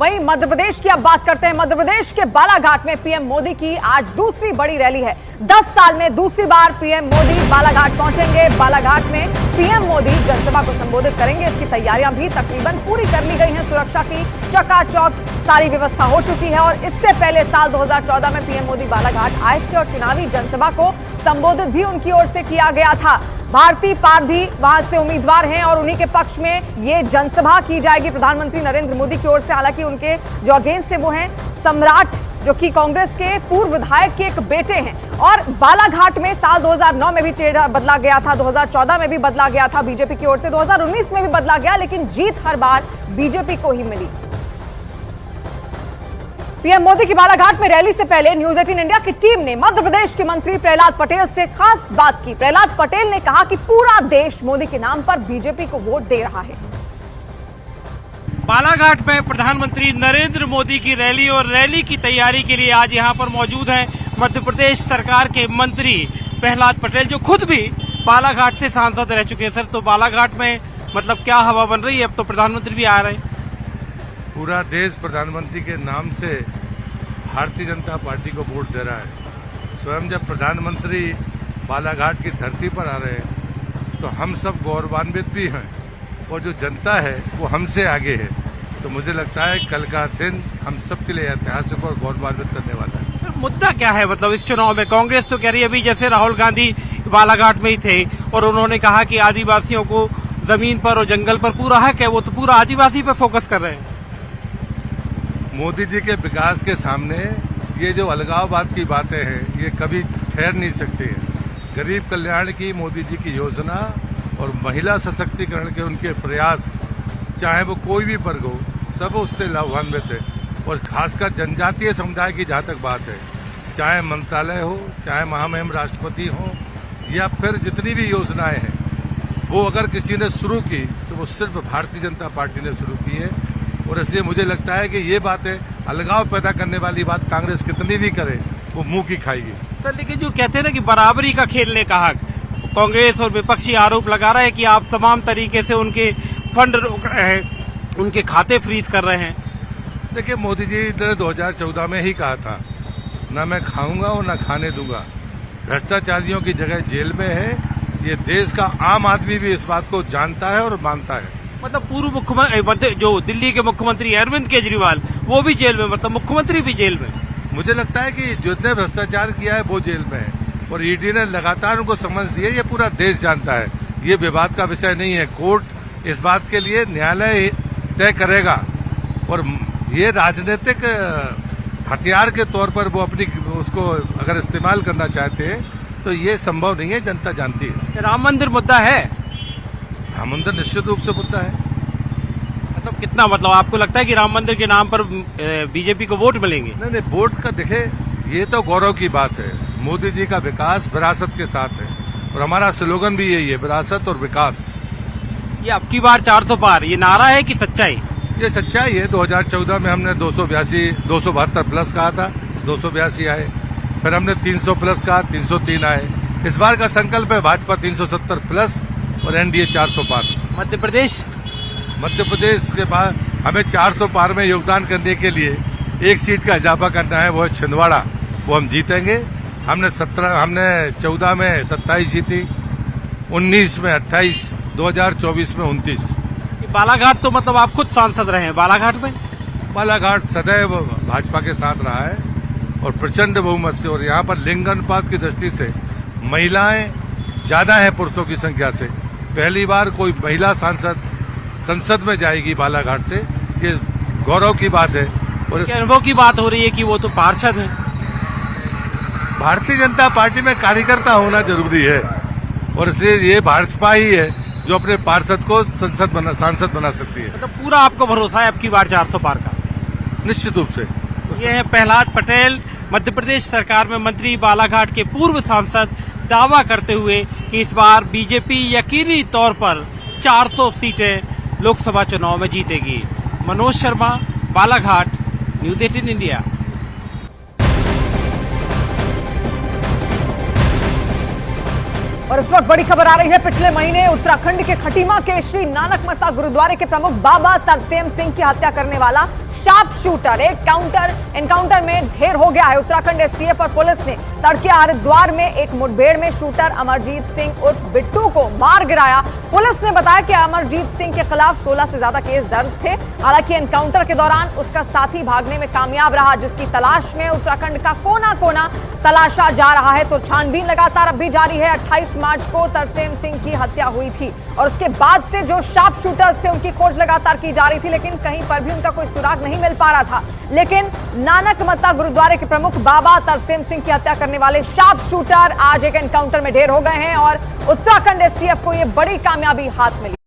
वहीं मध्य प्रदेश की अब बात करते हैं। मध्य प्रदेश के बालाघाट में पीएम मोदी की आज दूसरी बड़ी रैली है। 10 साल में दूसरी बार पीएम मोदी बालाघाट पहुंचेंगे। बालाघाट में पीएम मोदी जनसभा को संबोधित करेंगे। इसकी तैयारियां भी तकरीबन पूरी कर ली गई हैं। सुरक्षा की चकाचौंध सारी व्यवस्था हो चुकी है और इससे पहले साल 2014 में पीएम मोदी बालाघाट आए थे और चुनावी जनसभा को संबोधित भी उनकी ओर से किया गया था। भारती पारधी वहां से उम्मीदवार हैं और उन्हीं के पक्ष में ये जनसभा की जाएगी प्रधानमंत्री नरेंद्र मोदी की ओर से। हालांकि उनके जो अगेंस्ट है वो हैं सम्राट, जो कि कांग्रेस के पूर्व विधायक के एक बेटे हैं। और बालाघाट में साल 2009 में भी चेहरा बदला गया था, 2014 में भी बदला गया था बीजेपी की ओर से, 2019 में भी बदला गया, लेकिन जीत हर बार बीजेपी को ही मिली। पीएम मोदी की बालाघाट में रैली से पहले न्यूज 18 इंडिया की टीम ने मध्य प्रदेश के मंत्री प्रहलाद पटेल से खास बात की। प्रहलाद पटेल ने कहा कि पूरा देश मोदी के नाम पर बीजेपी को वोट दे रहा है। बालाघाट में प्रधानमंत्री नरेंद्र मोदी की रैली और रैली की तैयारी के लिए आज यहां पर मौजूद हैं मध्य प्रदेश सरकार के मंत्री प्रहलाद पटेल, जो खुद भी बालाघाट से सांसद रह चुके हैं। सर, तो बालाघाट में मतलब क्या हवा बन रही है? अब तो प्रधानमंत्री भी आ रहे हैं। पूरा देश प्रधानमंत्री के नाम से भारतीय जनता पार्टी को वोट दे रहा है। स्वयं जब प्रधानमंत्री बालाघाट की धरती पर आ रहे हैं तो हम सब गौरवान्वित भी हैं और जो जनता है वो हमसे आगे है। तो मुझे लगता है कल का दिन हम सब के लिए ऐतिहासिक और गौरवान्वित करने वाला है। मुद्दा क्या है मतलब इस चुनाव में? कांग्रेस तो कह रही है अभी जैसे राहुल गांधी बालाघाट में ही थे और उन्होंने कहा कि आदिवासियों को जमीन पर और जंगल पर पूरा हक है, वो तो पूरा आदिवासी पर फोकस कर रहे हैं। मोदी जी के विकास के सामने ये जो अलगाववाद की बातें हैं ये कभी ठहर नहीं सकती है। गरीब कल्याण की मोदी जी की योजना और महिला सशक्तिकरण के उनके प्रयास, चाहे वो कोई भी वर्ग हो, सब उससे लाभान्वित है। और खासकर जनजातीय समुदाय की जहाँ तक बात है, चाहे मंत्रालय हो, चाहे महामहिम राष्ट्रपति हो, या फिर जितनी भी योजनाएं हैं, वो अगर किसी ने शुरू की तो वो सिर्फ भारतीय जनता पार्टी ने शुरू की है। और इसलिए मुझे लगता है कि ये बातें अलगाव पैदा करने वाली बात कांग्रेस कितनी भी करे वो मुंह की खाएगी। सर, लेकिन जो कहते हैं ना कि बराबरी का खेलने का हक, कांग्रेस और विपक्षी आरोप लगा रहे हैं कि आप तमाम तरीके से उनके फंड रोक रहे हैं, उनके खाते फ्रीज कर रहे हैं। देखिए, मोदी जी ने 2014 में ही कहा था, ना मैं खाऊंगा और ना खाने दूंगा। भ्रष्टाचारियों की जगह जेल में है। ये देश का आम आदमी भी इस बात को जानता है और मानता है। मतलब पूर्व मुख्यमंत्री जो दिल्ली के मुख्यमंत्री अरविंद केजरीवाल, वो भी जेल में, मतलब मुख्यमंत्री भी जेल में। मुझे लगता है कि जिसने भ्रष्टाचार किया है वो जेल में है और ईडी ने लगातार उनको समझ दी है। ये पूरा देश जानता है, ये विवाद का विषय नहीं है। कोर्ट इस बात के लिए न्यायालय तय करेगा और ये राजनीतिक हथियार के तौर पर वो अपनी उसको अगर इस्तेमाल करना चाहते हैं तो ये संभव नहीं है, जनता जानती है। राम मंदिर मुद्दा है? राम मंदिर निश्चित रूप से मुद्दा है। मतलब कितना, मतलब आपको लगता है कि राम मंदिर के नाम पर बीजेपी को वोट मिलेंगे? नहीं, वोट का देखे, ये तो गौरव की बात है। मोदी जी का विकास विरासत के साथ है और हमारा स्लोगन भी यही है, विरासत और विकास। ये अब की बार 400 पार, ये नारा है कि सच्चाई? ये सच्चाई है। 2014 में हमने 272 प्लस कहा था, 282 आए। फिर हमने 300 प्लस कहा, 303 आए। इस बार का संकल्प है भाजपा 370 प्लस और एनडीए 400 पार। मध्य प्रदेश के बाद हमें 400 पार में योगदान करने के लिए एक सीट का इजाफा करना है, वो है छिंदवाड़ा। वो हम जीतेंगे। हमने 14 में 27 जीती, 19 में 28, 2024 में 29। बालाघाट तो मतलब आप खुद सांसद रहे हैं बालाघाट में? बालाघाट सदैव भाजपा के साथ रहा है और प्रचंड बहुमत से। और यहाँ पर लिंग अनुपात की दृष्टि से महिलाएं ज्यादा है पुरुषों की संख्या से। पहली बार कोई महिला सांसद संसद में जाएगी बालाघाट से, ये गौरव की बात है। और अनुभव की बात हो रही है कि वो तो पार्षद हैं। भारतीय जनता पार्टी में कार्यकर्ता होना जरूरी है और इसलिए ये भाजपा ही है जो अपने पार्षद को सांसद बना सकती है। मतलब पूरा आपको भरोसा है अब की बार 400 पार का? निश्चित रूप से। ये है प्रहलाद पटेल, मध्य प्रदेश सरकार में मंत्री, बालाघाट के पूर्व सांसद, दावा करते हुए कि इस बार बीजेपी यकीनी तौर पर 400 सीटें लोकसभा चुनाव में जीतेगी। Manoj Sharma, Balaghat, news 18 India. और इस वक्त बड़ी खबर आ रही है। पिछले महीने उत्तराखंड के खटीमा के श्री नानक मत्ता गुरुद्वारे के प्रमुख बाबा तरसेम सिंह की हत्या करने वाला शार्प शूटर एक एनकाउंटर में ढेर हो गया है। उत्तराखंड एसटीएफ और पुलिस ने तड़के हरिद्वार में एक मुठभेड़ में शूटर अमरजीत सिंह उर्फ बिट्टू को मार गिराया। पुलिस ने बताया कि अमरजीत सिंह के खिलाफ 16 से ज्यादा केस दर्ज थे। हालांकि एनकाउंटर के दौरान उसका साथी भागने में कामयाब रहा, जिसकी तलाश में उत्तराखंड का कोना कोना तलाशा जा रहा है। तो छानबीन लगातार अब भी जारी है। 28 मार्च को तरसेम सिंह की हत्या हुई थी और उसके बाद से जो शार्प शूटर्स थे उनकी खोज लगातार की जा रही थी, लेकिन कहीं पर भी उनका कोई सुराग नहीं मिल पा रहा था। लेकिन नानक मत्ता गुरुद्वारे के प्रमुख बाबा तरसेम सिंह की हत्या करने वाले शार्प शूटर आज एक एनकाउंटर में ढेर हो गए हैं और उत्तराखंड एसटीएफ को यह बड़ी कामयाबी हाथ मिली।